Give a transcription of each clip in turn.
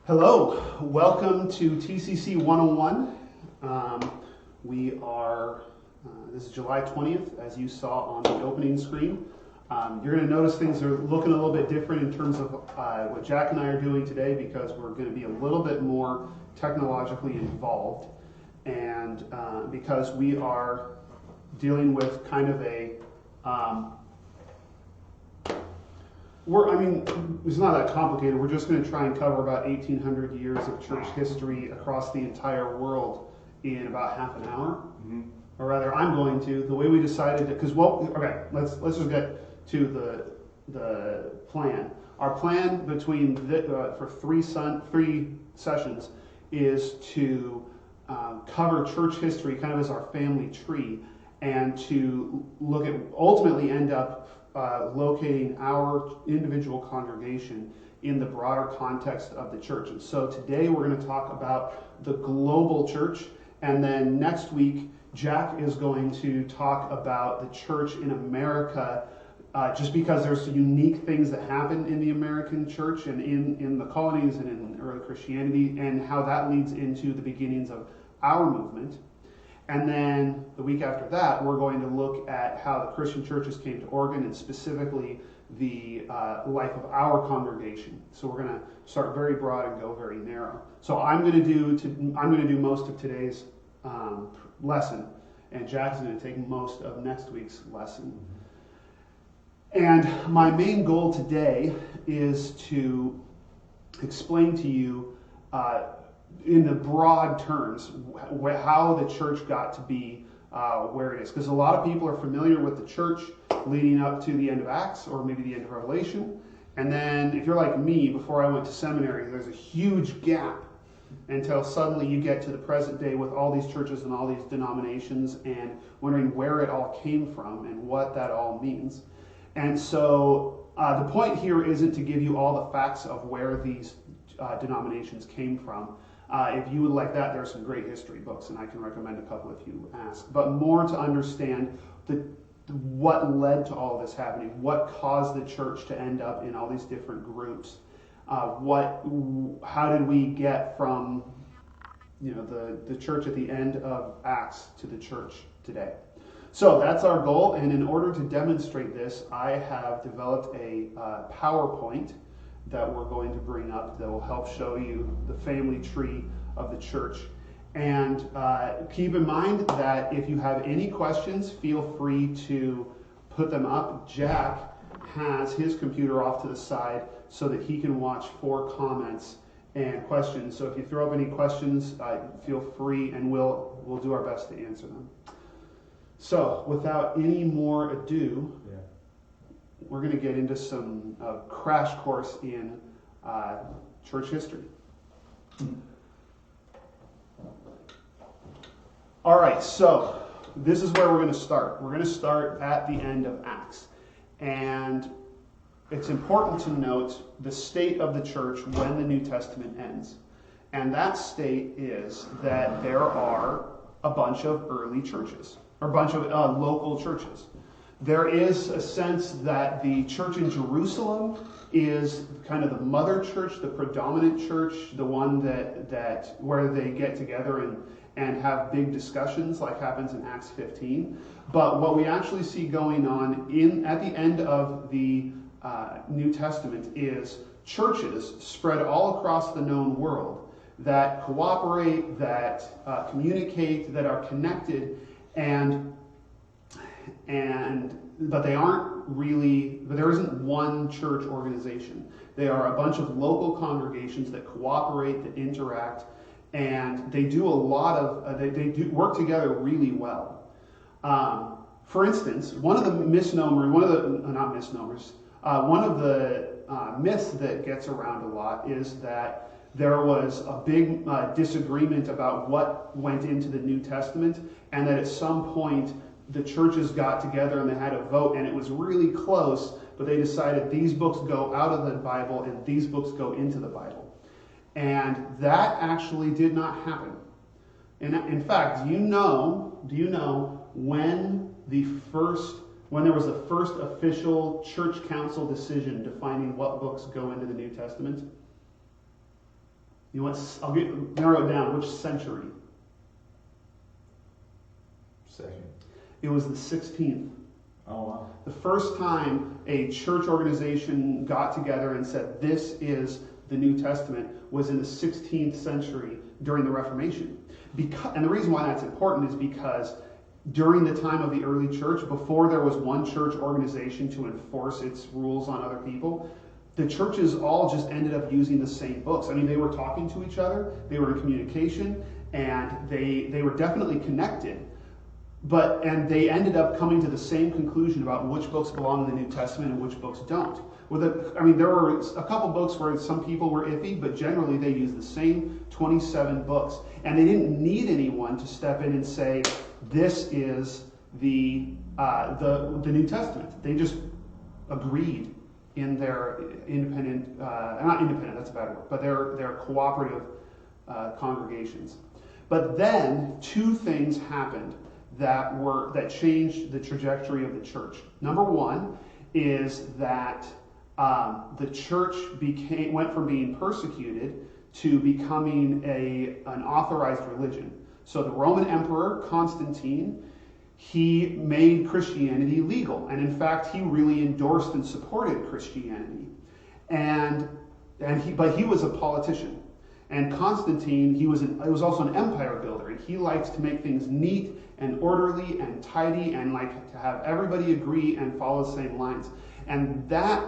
Hello, welcome to TCC 101. This is July 20th, as you saw on the opening screen. You're going to notice things are looking a little bit different in terms of what Jack and I are doing today, because we're going to be a little bit more technologically involved, and because we are dealing with kind of it's not that complicated. We're just going to try and cover about 1,800 years of church history across the entire world in about half an hour. Mm-hmm. Or rather, I'm going to. The way we decided to, let's just get to the plan. Our plan for three sessions is to cover church history kind of as our family tree, and to look at ultimately end up locating our individual congregation in the broader context of the church. And so today we're going to talk about the global church, and then next week Jack is going to talk about the church in America, just because there's unique things that happen in the American church and in the colonies and in early Christianity, and how that leads into the beginnings of our movement. And then the week after that, we're going to look at how the Christian churches came to Oregon, and specifically the life of our congregation. So we're going to start very broad and go very narrow. So I'm going to do most of today's lesson, and Jack's going to take most of next week's lesson. And my main goal today is to explain to you in the broad terms how the church got to be where it is. Because a lot of people are familiar with the church leading up to the end of Acts, or maybe the end of Revelation. And then if you're like me, before I went to seminary, there's a huge gap until suddenly you get to the present day with all these churches and all these denominations, and wondering where it all came from and what that all means. And so the point here isn't to give you all the facts of where these denominations came from. If you would like that, there are some great history books, and I can recommend a couple if you ask. But more to understand what led to all this happening, what caused the church to end up in all these different groups. How did we get from the church at the end of Acts to the church today? So that's our goal, and in order to demonstrate this, I have developed a PowerPoint that we're going to bring up that will help show you the family tree of the church. And keep in mind that if you have any questions, feel free to put them up. Jack has his computer off to the side so that he can watch for comments and questions. So if you throw up any questions, feel free, and we'll do our best to answer them. So without any more ado, we're going to get into some crash course in church history. All right, so this is where we're going to start. We're going to start at the end of Acts. And it's important to note the state of the church when the New Testament ends. And that state is that there are a bunch of early churches, or a bunch of local churches. There is a sense that the church in Jerusalem is kind of the mother church, the predominant church, the one that where they get together and have big discussions, like happens in Acts 15. But what we actually see going on at the end of the New Testament is churches spread all across the known world that cooperate, that communicate, that are connected, but they aren't really, but there isn't one church organization. They are a bunch of local congregations that cooperate, that interact, and they do a lot of, they do work together really well. For instance, one of the myths that gets around a lot is that there was a big disagreement about what went into the New Testament, and that at some point the churches got together and they had a vote, and it was really close, but they decided these books go out of the Bible and these books go into the Bible. And that actually did not happen. And in fact, do you know when there was the first official church council decision defining what books go into the New Testament? You know what? Narrow it down. Which century? Second. It was the 16th. Oh, wow. The first time a church organization got together and said, this is the New Testament, was in the 16th century during the Reformation. And the reason why that's important is because during the time of the early church, before there was one church organization to enforce its rules on other people, the churches all just ended up using the same books. I mean, they were talking to each other, they were in communication, and they were definitely connected. And they ended up coming to the same conclusion about which books belong in the New Testament and which books don't. There were a couple books where some people were iffy, but generally they used the same 27 books. And they didn't need anyone to step in and say, this is the New Testament. They just agreed in their independent, not independent, that's a bad word, but their cooperative congregations. But then two things happened that changed the trajectory of the church. Number one is that the church went from being persecuted to becoming an authorized religion. So the Roman Emperor Constantine, he made Christianity legal, and in fact, he really endorsed and supported Christianity. But he was a politician. And Constantine, he was also an empire builder, and he liked to make things neat and orderly and tidy and like to have everybody agree and follow the same lines. And that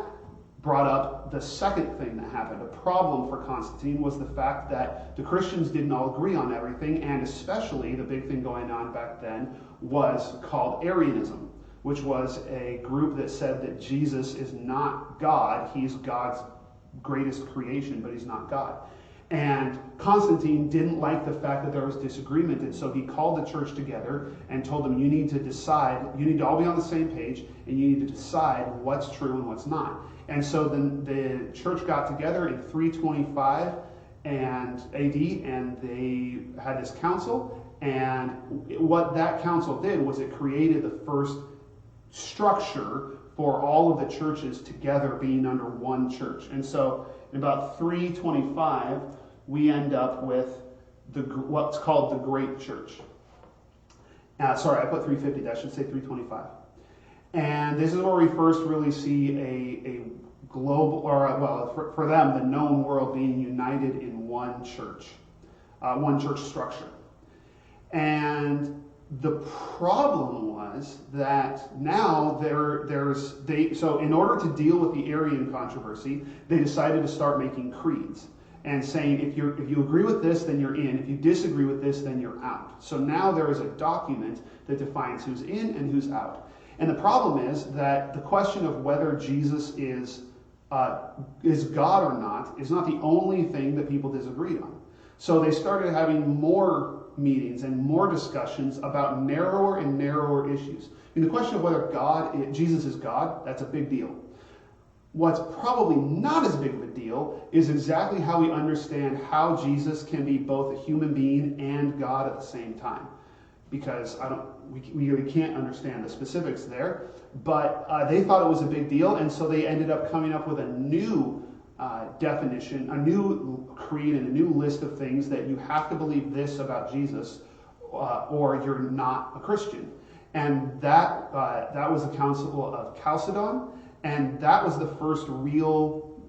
brought up the second thing that happened. A problem for Constantine was the fact that the Christians didn't all agree on everything, and especially the big thing going on back then was called Arianism, which was a group that said that Jesus is not God. He's God's greatest creation, but he's not God. And Constantine didn't like the fact that there was disagreement, and so he called the church together and told them, you need to decide, you need to all be on the same page, and you need to decide what's true and what's not. And so then the church got together in 325 and AD, and they had this council, and what that council did was it created the first structure for all of the churches together being under one church. And so in about 325, we end up with what's called the Great Church. Sorry, I put 350, that should say 325. And this is where we first really see a global, for them, the known world being united in one church structure. And the problem was that now so in order to deal with the Arian controversy, they decided to start making creeds and saying, if you agree with this, then you're in. If you disagree with this, then you're out. So now there is a document that defines who's in and who's out. And the problem is that the question of whether Jesus is God or not is not the only thing that people disagreed on. So they started having more meetings and more discussions about narrower and narrower issues. And the question of whether Jesus is God, that's a big deal. What's probably not as big of a deal is exactly how we understand how Jesus can be both a human being and God at the same time. Because we can't understand the specifics there, but they thought it was a big deal, and so they ended up coming up with a new definition, a new creed, and a new list of things that you have to believe this about Jesus, or you're not a Christian. And that was the Council of Chalcedon, and that was the first real.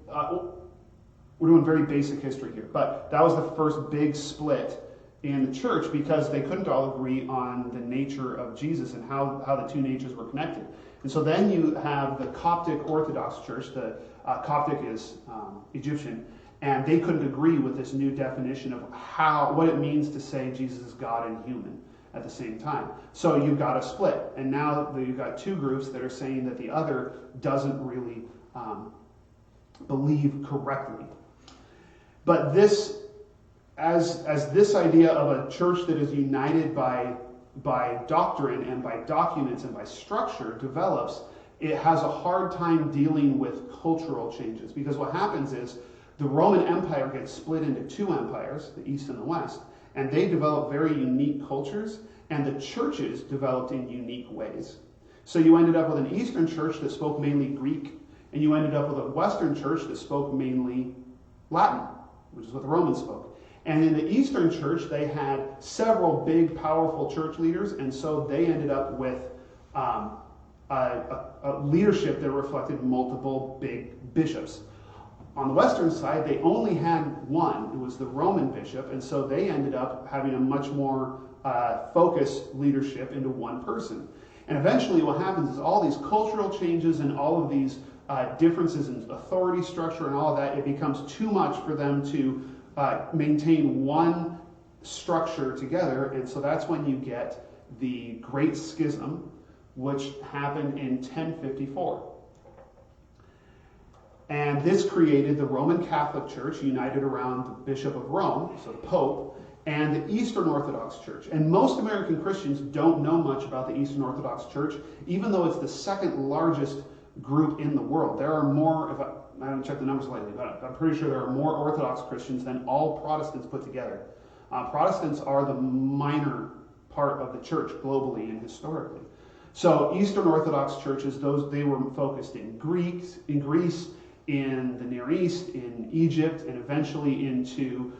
We're doing very basic history here, but that was the first big split in the church because they couldn't all agree on the nature of Jesus and how the two natures were connected. And so then you have the Coptic Orthodox Church, the Coptic is Egyptian, and they couldn't agree with this new definition of what it means to say Jesus is God and human at the same time. So you've got a split, and now you've got two groups that are saying that the other doesn't really believe correctly. But this, as this idea of a church that is united by doctrine and by documents and by structure develops, it has a hard time dealing with cultural changes. Because what happens is the Roman Empire gets split into two empires, the East and the West, and they develop very unique cultures, and the churches developed in unique ways. So you ended up with an Eastern church that spoke mainly Greek, and you ended up with a Western church that spoke mainly Latin, which is what the Romans spoke. And in the Eastern Church, they had several big, powerful church leaders, and so they ended up with a leadership that reflected multiple big bishops. On the Western side, they only had one. It was the Roman bishop, and so they ended up having a much more focused leadership into one person. And eventually what happens is all these cultural changes and all of these differences in authority structure and all of that, it becomes too much for them to maintain one structure together. And so that's when you get the Great Schism, which happened in 1054. And this created the Roman Catholic Church, united around the Bishop of Rome, so the Pope, and the Eastern Orthodox Church. And most American Christians don't know much about the Eastern Orthodox Church, even though it's the second largest group in the world. There are more, I haven't checked the numbers lately, but I'm pretty sure there are more Orthodox Christians than all Protestants put together. Protestants are the minor part of the church globally and historically. So Eastern Orthodox churches, they were focused in Greece, in the Near East, in Egypt, and eventually into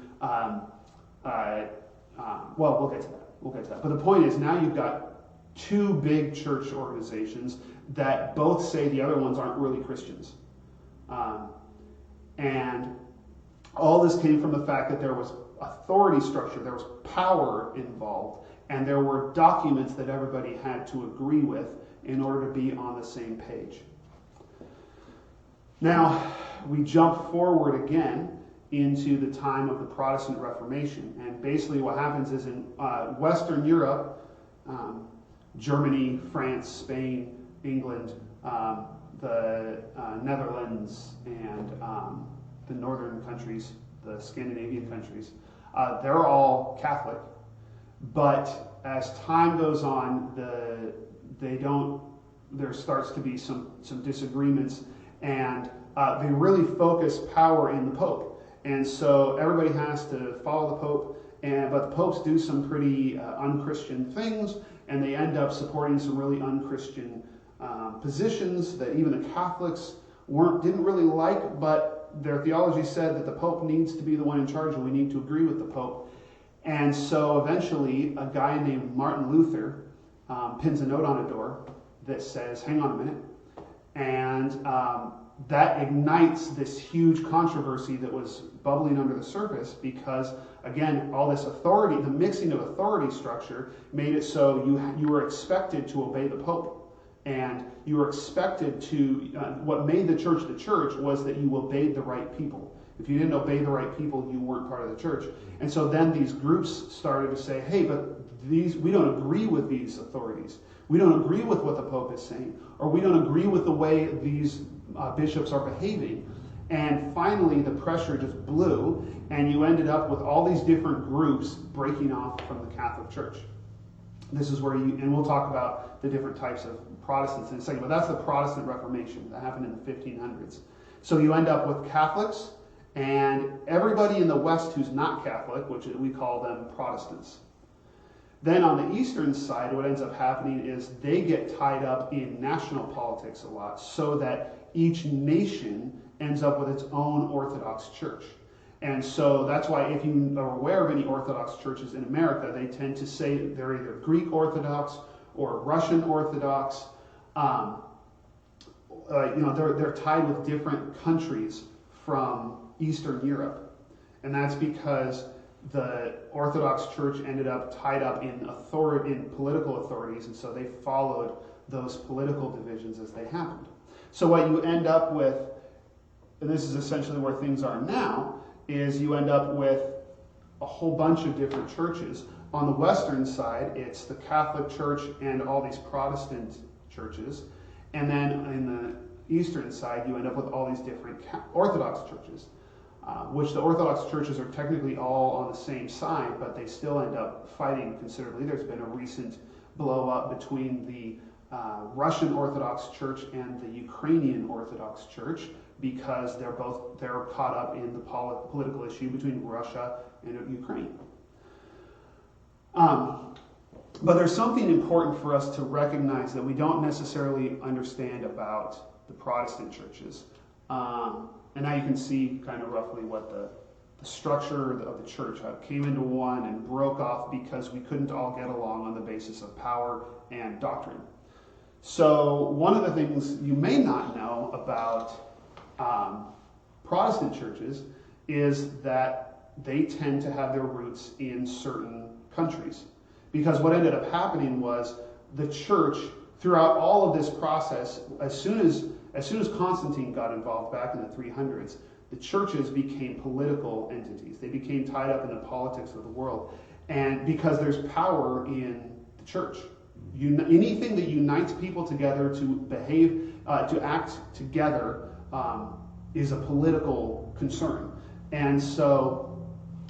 we'll get to that. We'll get to that. But the point is, now you've got two big church organizations that both say the other ones aren't really Christians. And all this came from the fact that there was authority structure, there was power involved, and there were documents that everybody had to agree with in order to be on the same page. Now, we jump forward again into the time of the Protestant Reformation. And basically what happens is in Western Europe, Germany, France, Spain, England, the Netherlands, and the northern countries, the Scandinavian countries, they're all Catholic. But as time goes on, there starts to be some disagreements, and they really focus power in the Pope. And so everybody has to follow the Pope, but the popes do some pretty unchristian things, and they end up supporting some really unchristian positions that even the Catholics didn't really like, but their theology said that the Pope needs to be the one in charge, and we need to agree with the Pope. And so eventually, a guy named Martin Luther pins a note on a door that says, "Hang on a minute," and that ignites this huge controversy that was bubbling under the surface because, again, all this authority, the mixing of authority structure made it so you were expected to obey the Pope. And you were expected to, what made the church was that you obeyed the right people. If you didn't obey the right people, you weren't part of the church. And so then these groups started to say, hey, but we don't agree with these authorities. We don't agree with what the Pope is saying, or we don't agree with the way these bishops are behaving. And finally, the pressure just blew, and you ended up with all these different groups breaking off from the Catholic Church. This is where and we'll talk about the different types of Protestants in a second, but that's the Protestant Reformation that happened in the 1500s. So you end up with Catholics and everybody in the West who's not Catholic, which we call them Protestants. Then on the Eastern side, what ends up happening is they get tied up in national politics a lot, so that each nation ends up with its own Orthodox church. And so that's why if you are aware of any Orthodox churches in America, they tend to say they're either Greek Orthodox or Russian Orthodox. They're tied with different countries from Eastern Europe. And that's because the Orthodox Church ended up tied up in political authorities, and so they followed those political divisions as they happened. So what you end up with, and this is essentially where things are now, is you end up with a whole bunch of different churches. On the Western side, it's the Catholic Church and all these Protestant churches. And then in the Eastern side, you end up with all these different Orthodox churches, which the Orthodox churches are technically all on the same side, but they still end up fighting considerably. There's been a recent blow up between the Russian Orthodox Church and the Ukrainian Orthodox Church, because they're caught up in the political issue between Russia and Ukraine. But there's something important for us to recognize that we don't necessarily understand about the Protestant churches. And now you can see kind of roughly what the structure of the church came into one and broke off because we couldn't all get along on the basis of power and doctrine. So one of the things you may not know about Protestant churches is that they tend to have their roots in certain countries. Because what ended up happening was the church, throughout all of this process, as soon as Constantine got involved back in the 300s, the churches became political entities. They became tied up in the politics of the world. And because there's power in the church. Anything that unites people together to behave, to act together, is a political concern. And so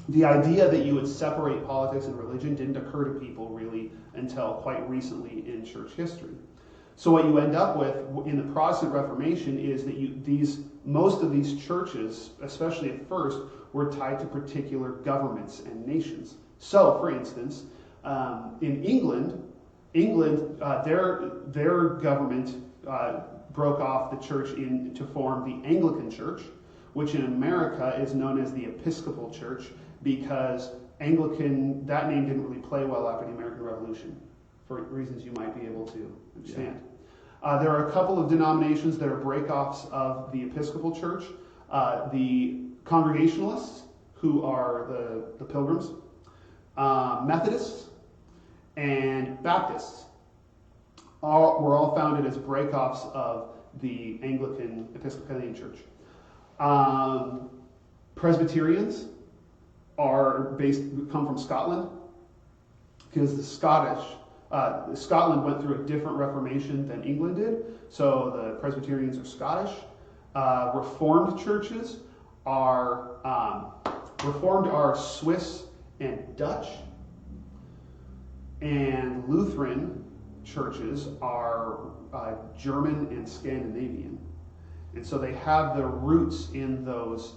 the idea that you would separate politics and religion didn't occur to people really until quite recently in church history. So what you end up with in the Protestant Reformation is that most of these churches, especially at first, were tied to particular governments and nations. So, for instance, in England, their government broke off the church to form the Anglican Church, which in America is known as the Episcopal Church, because Anglican, that name didn't really play well after the American Revolution, for reasons you might be able to understand. There are a couple of denominations that are breakoffs of the Episcopal Church. The Congregationalists, who are the Pilgrims, Methodists, and Baptists were all founded as breakoffs of the Anglican Episcopalian Church. Presbyterians come from Scotland, because Scotland went through a different Reformation than England did, so the Presbyterians are Scottish. Reformed churches are Swiss and Dutch, and Lutheran churches are German and Scandinavian, and so they have their roots in those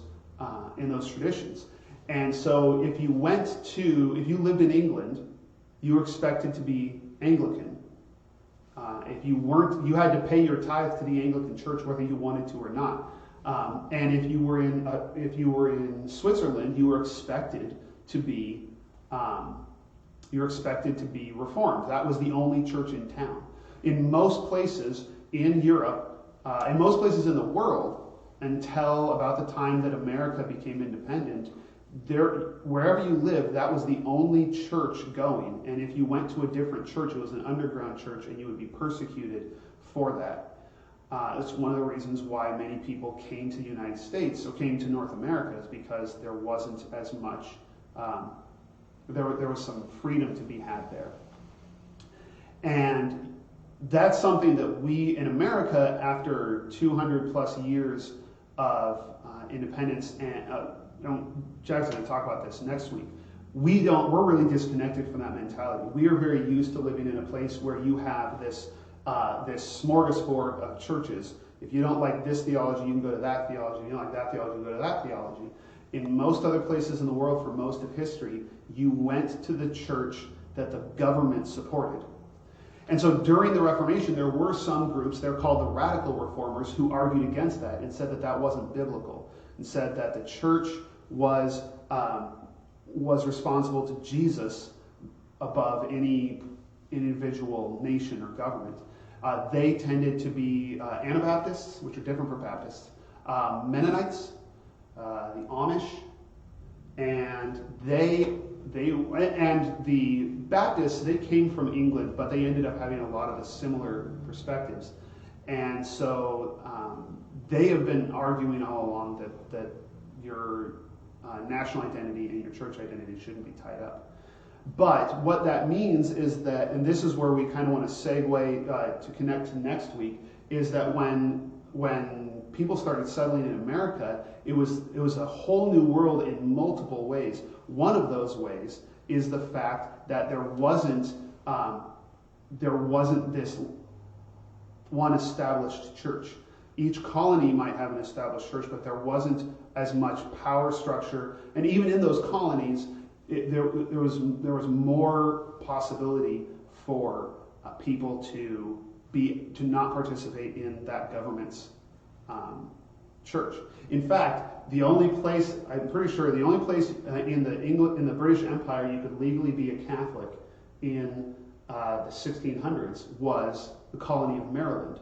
traditions. And so if you lived in England, you were expected to be Anglican. If you weren't, you had to pay your tithe to the Anglican Church whether you wanted to or not. And if you were in Switzerland, you were expected to be Reformed. That was the only church in town. In most places in Europe, in most places in the world, until about the time that America became independent, wherever you lived, that was the only church going. And if you went to a different church, it was an underground church, and you would be persecuted for that. It's one of the reasons why many people came to the United States or came to North America, is because there wasn't as much. There was some freedom to be had there. And that's something that we in America, after 200 plus years of independence, and Jack's going to talk about this next week, we're really disconnected from that mentality. We are very used to living in a place where you have this smorgasbord of churches. If you don't like this theology, you can go to that theology. If you don't like that theology, you can go to that theology. In most other places in the world, for most of history, you went to the church that the government supported. And so during the Reformation, there were some groups, they're called the radical reformers, who argued against that and said that that wasn't biblical, and said that the church was responsible to Jesus above any individual nation or government. They tended to be Anabaptists, which are different from Baptists, Mennonites, the Amish, and the Baptists. They came from England, but they ended up having a lot of the similar perspectives, and so they have been arguing all along that your national identity and your church identity shouldn't be tied up. But what that means is that, and this is where we kind of want to segue to connect to next week, is that when people started settling in America, it was a whole new world in multiple ways. One of those ways is the fact that there wasn't this one established church. Each colony might have an established church, but there wasn't as much power structure. And even in those colonies, there was more possibility for people to not participate in that government's church. In fact, the only place, I'm pretty sure, the only place in the British Empire you could legally be a Catholic in the 1600s was the colony of Maryland,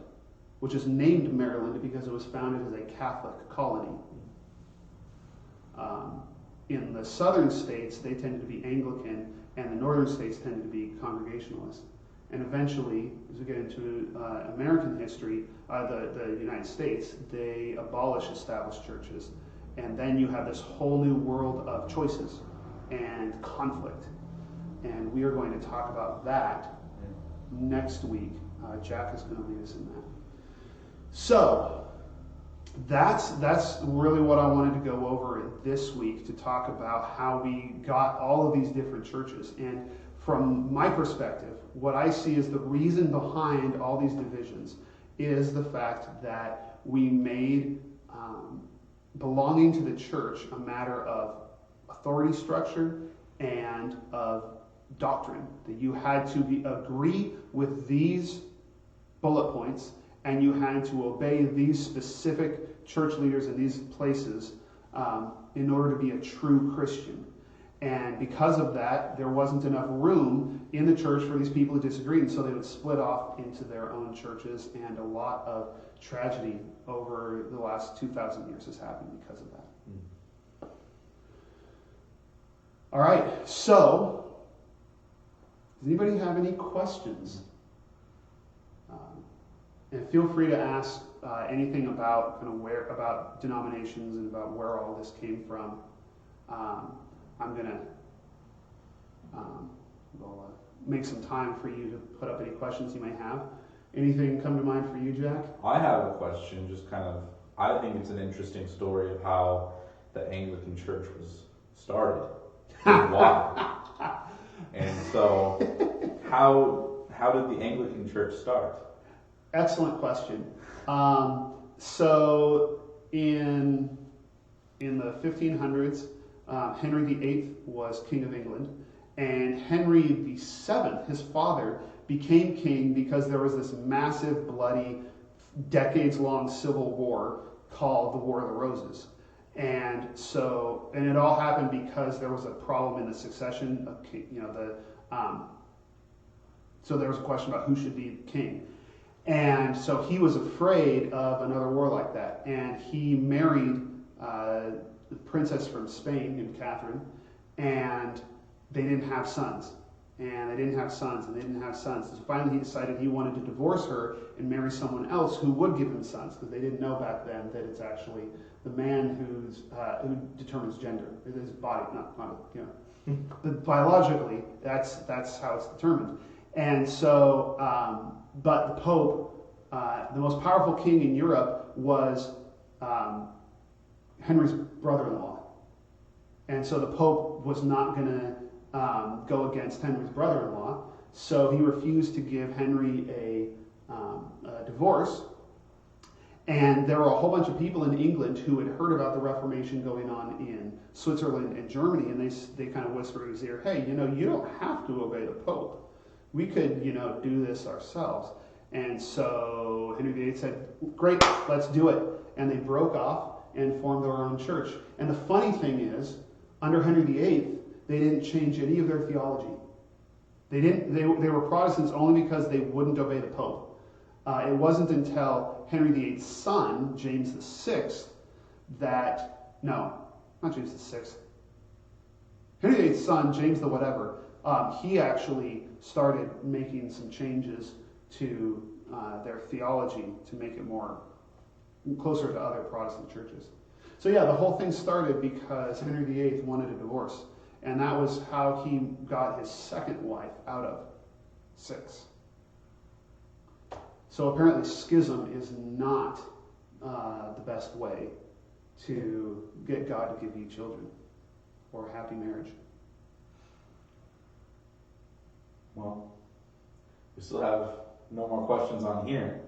which is named Maryland because it was founded as a Catholic colony. In the southern states, they tended to be Anglican, and the northern states tended to be Congregationalist. And eventually, as we get into American history, the United States, they abolish established churches. And then you have this whole new world of choices and conflict. And we are going to talk about that next week. Jack is going to lead us in that. So, that's really what I wanted to go over this week, to talk about how we got all of these different churches. And from my perspective, what I see as the reason behind all these divisions is the fact that we made belonging to the church a matter of authority structure and of doctrine. That you had to agree with these bullet points, and you had to obey these specific church leaders in these places in order to be a true Christian. And because of that, there wasn't enough room in the church for these people who disagreed, and so they would split off into their own churches, and a lot of tragedy over the last 2,000 years has happened because of that. All right, so does anybody have any questions? And feel free to ask anything about about denominations and about where all this came from. I'm gonna make some time for you to put up any questions you may have. Anything come to mind for you, Jack? I have a question, I think it's an interesting story of how the Anglican Church was started and why. And so, how did the Anglican Church start? Excellent question. So in the 1500s, Henry VIII was King of England, and Henry VII, his father, became king because there was this massive, bloody, decades-long civil war called the War of the Roses. And it all happened because there was a problem in the succession of king, so there was a question about who should be king. And so he was afraid of another war like that, and he married the princess from Spain named Catherine, and they didn't have sons. So finally he decided he wanted to divorce her and marry someone else who would give him sons, because they didn't know back then that it's actually the man who determines gender. It is body, but biologically that's how it's determined. And so, but the Pope, the most powerful king in Europe, was Henry's brother-in-law. And so the Pope was not going to go against Henry's brother-in-law, so he refused to give Henry a divorce. And there were a whole bunch of people in England who had heard about the Reformation going on in Switzerland and Germany, and they kind of whispered in his ear, hey, you don't have to obey the Pope. We could, do this ourselves. And so Henry VIII said, great, let's do it. And they broke off and formed their own church. And the funny thing is, under Henry VIII, they didn't change any of their theology. They were Protestants only because they wouldn't obey the Pope. It wasn't until Henry VIII's son, James VI, not James VI. Henry VIII's son, James the whatever, he actually started making some changes to their theology to make it more closer to other Protestant churches. So yeah, the whole thing started because Henry VIII wanted a divorce, and that was how he got his second wife out of 6. So apparently schism is not the best way to get God to give you children or a happy marriage. Well, we still have no more questions on here.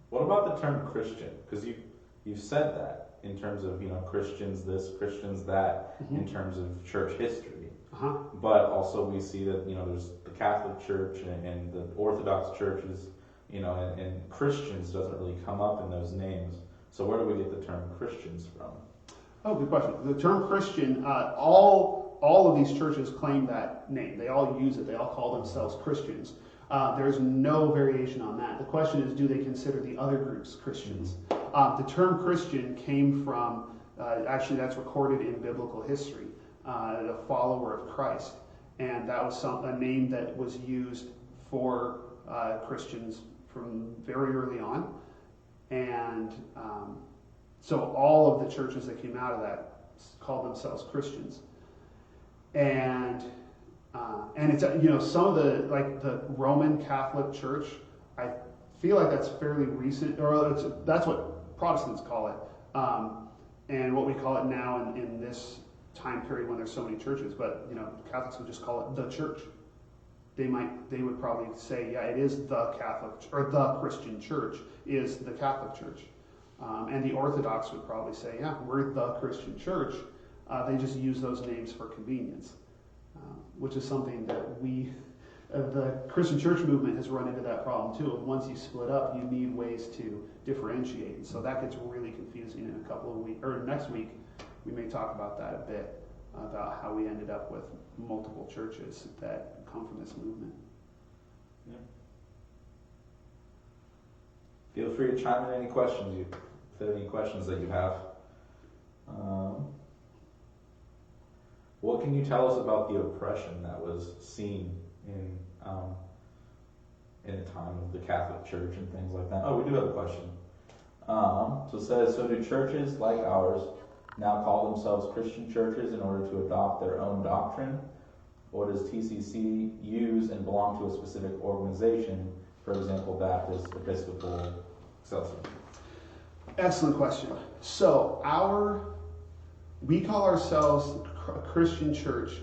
What about the term Christian? Because you've said that in terms of Christians this, Christians that, in terms of church history. But also we see that there's the Catholic Church and the Orthodox churches and Christians doesn't really come up in those names. So where do we get the term Christians from? Oh, good question. The term Christian, all of these churches claim that name. They all use it. They all call themselves Christians. There's no variation on that. The question is, do they consider the other groups Christians? The term Christian came from, actually that's recorded in biblical history, a follower of Christ. And that was a name that was used for Christians from very early on. And so all of the churches that came out of that called themselves Christians. And it's, some of the Roman Catholic Church, I feel like that's fairly recent, or that's what Protestants call it, and what we call it now in this time period when there's so many churches. But Catholics would just call it the church. They would probably say, yeah, it is the Catholic or the Christian Church is the Catholic Church, and the Orthodox would probably say, yeah, we're the Christian Church. They just use those names for convenience, which is something that the Christian church movement has run into that problem too. Once you split up, you need ways to differentiate. And so that gets really confusing in a couple of weeks, or next week, we may talk about that a bit, about how we ended up with multiple churches that come from this movement. Yeah. Feel free to chime in any questions if there are any questions that you have. What can you tell us about the oppression that was seen in the time of the Catholic Church and things like that? Oh, we do have a question. So it says, so do churches like ours now call themselves Christian churches in order to adopt their own doctrine? Or does TCC use and belong to a specific organization, for example, Baptist, Episcopal, etc.? Excellent question. So we call ourselves a Christian church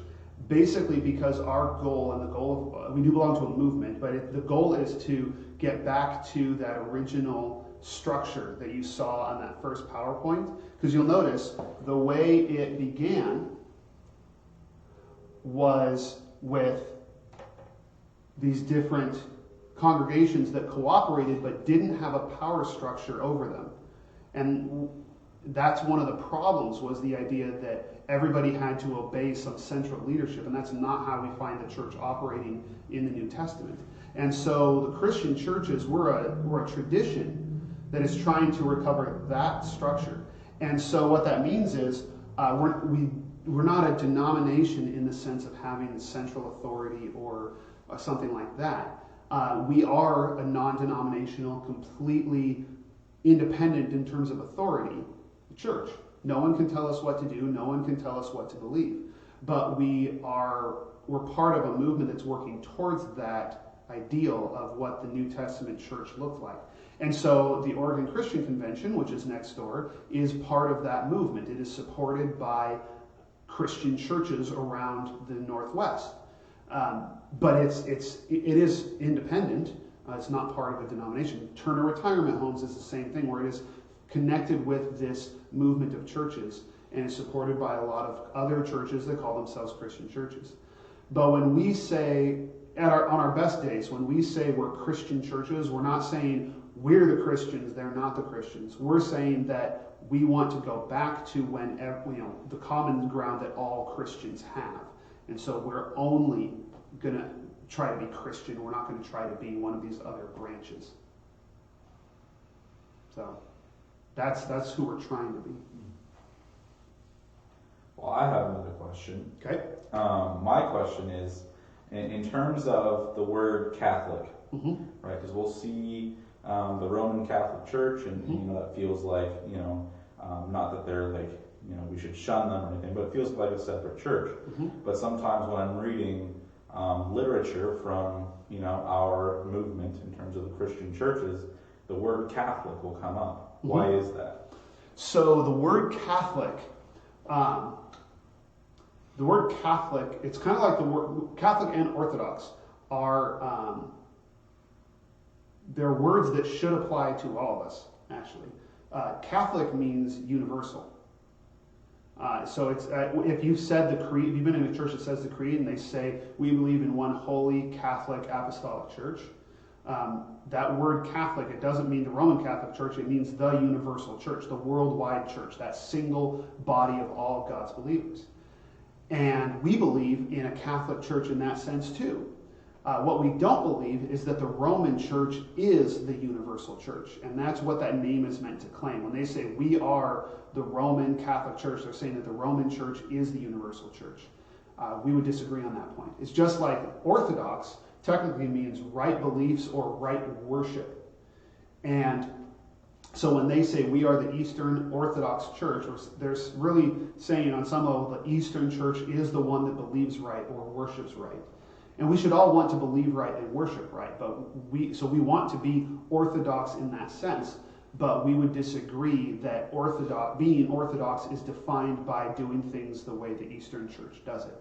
basically because our goal, and the goal of, we do belong to a movement, but the goal is to get back to that original structure that you saw on that first PowerPoint. Because you'll notice the way it began was with these different congregations that cooperated but didn't have a power structure over them. And that's one of the problems, was the idea that everybody had to obey some central leadership, and that's not how we find the church operating in the New Testament. And so the Christian churches, we're a tradition that is trying to recover that structure. And so what that means is we're not a denomination in the sense of having central authority or something like that. We are a non-denominational, completely independent in terms of authority church. No one can tell us what to do. No one can tell us what to believe. But we're part of a movement that's working towards that ideal of what the New Testament church looked like. And so the Oregon Christian Convention, which is next door, is part of that movement. It is supported by Christian churches around the Northwest. But it is independent. It's not part of a denomination. Turner Retirement Homes is the same thing, where it is connected with this movement of churches and is supported by a lot of other churches that call themselves Christian churches. But when we say, on our best days, when we say we're Christian churches, we're not saying we're the Christians, they're not the Christians. We're saying that we want to go back to when the common ground that all Christians have. And so we're only going to try to be Christian. We're not going to try to be one of these other branches. So that's who we're trying to be. Well, I have another question. Okay. My question is, in terms of the word Catholic, Mm-hmm. right? Because we'll see the Roman Catholic Church, and that feels like not that they're like we should shun them or anything, but it feels like a separate church. Mm-hmm. But sometimes when I'm reading literature from our movement in terms of the Christian churches, the word Catholic will come up. Mm-hmm. Why is that? So the word Catholic, it's kind of like the word Catholic and Orthodox are, they're words that should apply to all of us, actually. Catholic means universal. So it's if you've said the creed, if you've been in a church that says the creed and they say, we believe in one holy Catholic apostolic church, That word Catholic, it doesn't mean the Roman Catholic Church, it means the universal church, the worldwide church, that single body of all of God's believers. And we believe in a Catholic church in that sense too. What we don't believe is that the Roman church is the universal church. And that's what that name is meant to claim. When they say we are the Roman Catholic Church, they're saying that the Roman church is the universal church. We would disagree on that point. It's just like Orthodox technically means right beliefs or right worship. And so when they say we are the Eastern Orthodox Church, they're really saying on some level the Eastern Church is the one that believes right or worships right. And we should all want to believe right and worship right, but we want to be Orthodox in that sense. But we would disagree that being Orthodox is defined by doing things the way the Eastern Church does it.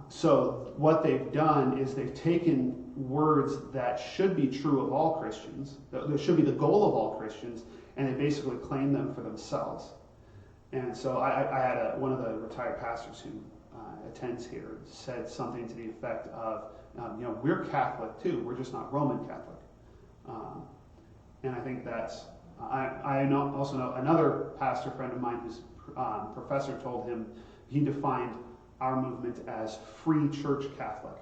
So what they've done is they've taken words that should be true of all Christians, that should be the goal of all Christians, and they basically claim them for themselves. And so I had one of the retired pastors who attends here said something to the effect of, we're Catholic too, we're just not Roman Catholic. And I think that's, I also know another pastor friend of mine whose professor told him, he defined our movement as free church Catholic,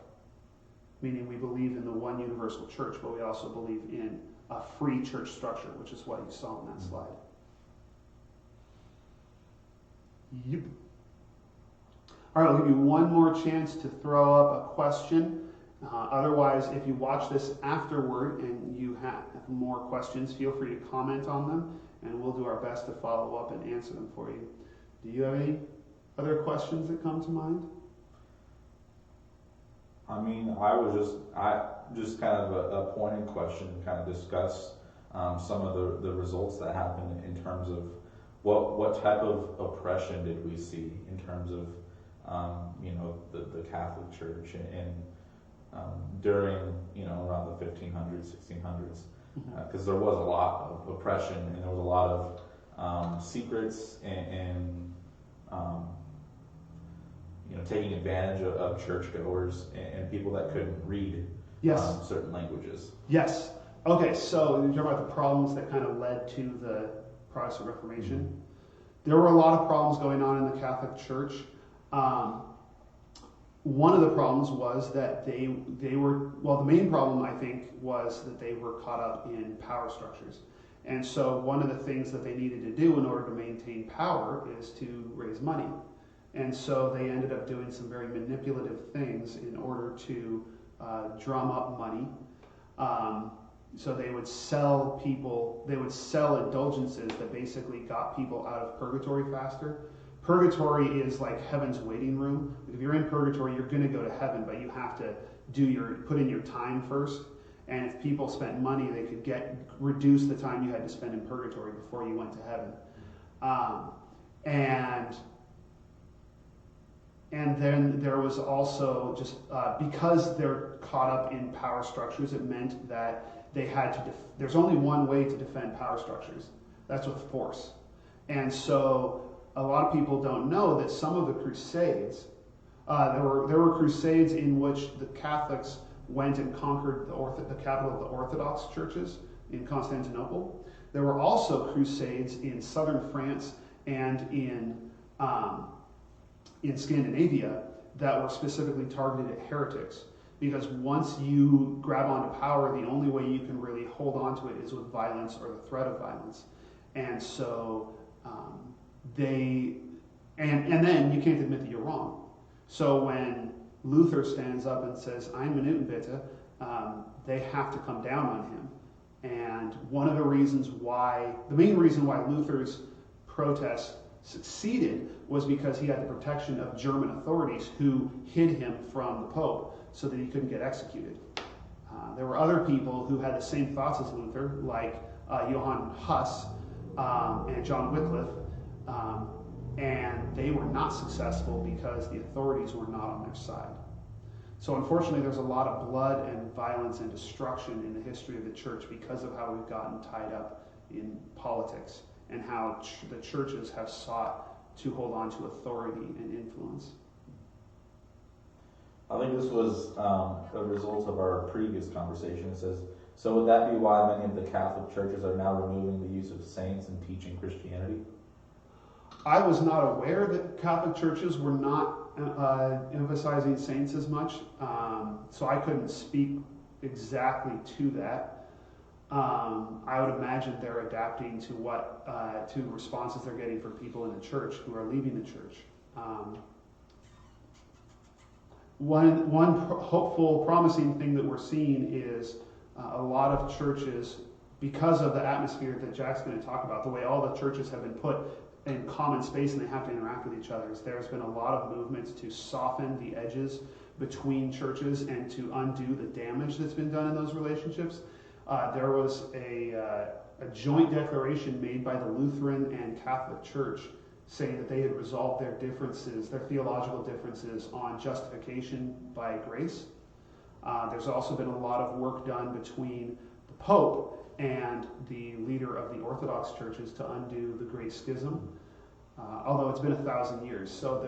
meaning we believe in the one universal church, but we also believe in a free church structure, which is what you saw in that slide. Yep. All right, I'll give you one more chance to throw up a question. Otherwise, if you watch this afterward and you have more questions, feel free to comment on them, and we'll do our best to follow up and answer them for you. Do you have any other questions that come to mind? I mean, just kind of a pointed question, kind of discuss some of the results that happened in terms of what type of oppression did we see in terms of the Catholic Church and during around the 1500s, 1600s, because there was a lot of oppression and there was a lot of secrets and taking advantage of churchgoers and people that couldn't read certain languages. Yes. Okay, so you're talking about the problems that kind of led to the Protestant Reformation. Mm-hmm. There were a lot of problems going on in the Catholic Church. One of the problems was that they were, the main problem I think was that they were caught up in power structures. And so one of the things that they needed to do in order to maintain power is to raise money. And so they ended up doing some very manipulative things in order to drum up money. So they would sell indulgences that basically got people out of purgatory faster. Purgatory is like heaven's waiting room. If you're in purgatory, you're going to go to heaven, but you have to put in your time first. And if people spent money, they could reduce the time you had to spend in purgatory before you went to heaven. And then there was also just because they're caught up in power structures, it meant that they had to. There's only one way to defend power structures. That's with force. And so a lot of people don't know that some of the Crusades, there were Crusades in which the Catholics went and conquered the capital of the Orthodox churches in Constantinople. There were also Crusades in southern France and in Scandinavia that were specifically targeted at heretics. Because once you grab onto power, the only way you can really hold on to it is with violence or the threat of violence. And so and then you can't admit that you're wrong. So when Luther stands up and says, "I'm Minuten bitte," they have to come down on him. And one of the main reason why Luther's protest succeeded was because he had the protection of German authorities who hid him from the Pope so that he couldn't get executed. There were other people who had the same thoughts as Luther, like Johann Huss and John Wycliffe, and they were not successful because the authorities were not on their side. So unfortunately, there's a lot of blood and violence and destruction in the history of the church because of how we've gotten tied up in politics and how the churches have sought to hold on to authority and influence. I think this was a result of our previous conversation. It says, so would that be why many of the Catholic churches are now removing the use of saints and teaching Christianity? I was not aware that Catholic churches were not emphasizing saints as much, so I couldn't speak exactly to that. I would imagine they're adapting to what to responses they're getting from people in the church who are leaving the church. One hopeful, promising thing that we're seeing is a lot of churches, because of the atmosphere that Jack's going to talk about, the way all the churches have been put in common space and they have to interact with each other, there's been a lot of movements to soften the edges between churches and to undo the damage that's been done in those relationships. There was a joint declaration made by the Lutheran and Catholic Church saying that they had resolved their differences, their theological differences, on justification by grace. There's also been a lot of work done between the Pope and the leader of the Orthodox churches to undo the Great Schism. Although it's been 1,000 years, so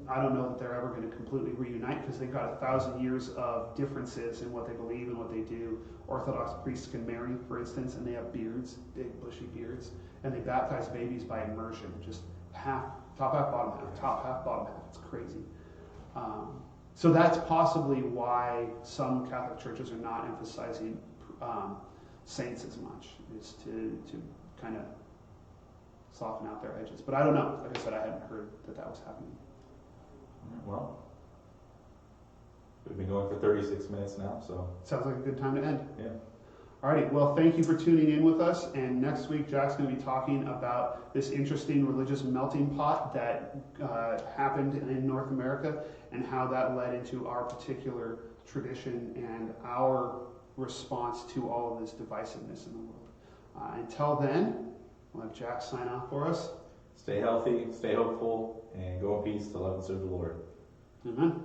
I don't know that they're ever going to completely reunite, because they've got 1,000 years of differences in what they believe and what they do. Orthodox priests can marry, for instance, and they have beards, big bushy beards, and they baptize babies by immersion, just top half, bottom half, top half, bottom half. It's crazy. So that's possibly why some Catholic churches are not emphasizing saints as much, is to kind of soften out their edges. But I don't know. Like I said, I hadn't heard that was happening. Well, we've been going for 36 minutes now, so. Sounds like a good time to end. Yeah. Alrighty, well, thank you for tuning in with us. And next week, Jack's going to be talking about this interesting religious melting pot that happened in North America and how that led into our particular tradition and our response to all of this divisiveness in the world. Until then, we'll have Jack sign off for us. Stay healthy, stay hopeful, and go in peace to love and serve the Lord. Amen.